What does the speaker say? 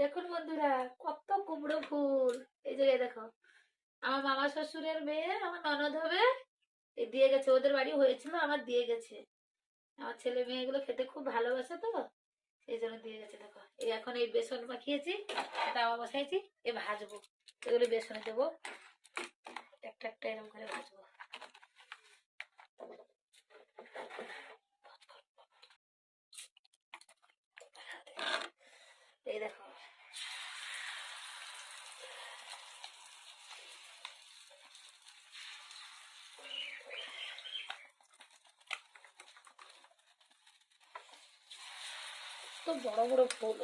দেখুন বন্ধুরা, কত কুমড়ো ফুল। এই জায়গায় দেখো, আমার মামা শ্বশুরের মেয়ে আমার ননদ হবে, এই দিয়ে গেছে, ওদের বাড়ি হয়েছিল, আমার দিয়ে গেছে। আমার ছেলে মেয়েগুলো খেতে খুব ভালোবাসে তো, সেই জন্য দিয়ে গেছে। দেখো, এই এখন এই বেসন মাখিয়েছি, তাওয়া বসাইছি, এ ভাজবো। এগুলো বেসনে দেবো, একটা একটা এরকম করে ভাজবো। এই দেখো, তো বড় বড় ফুল।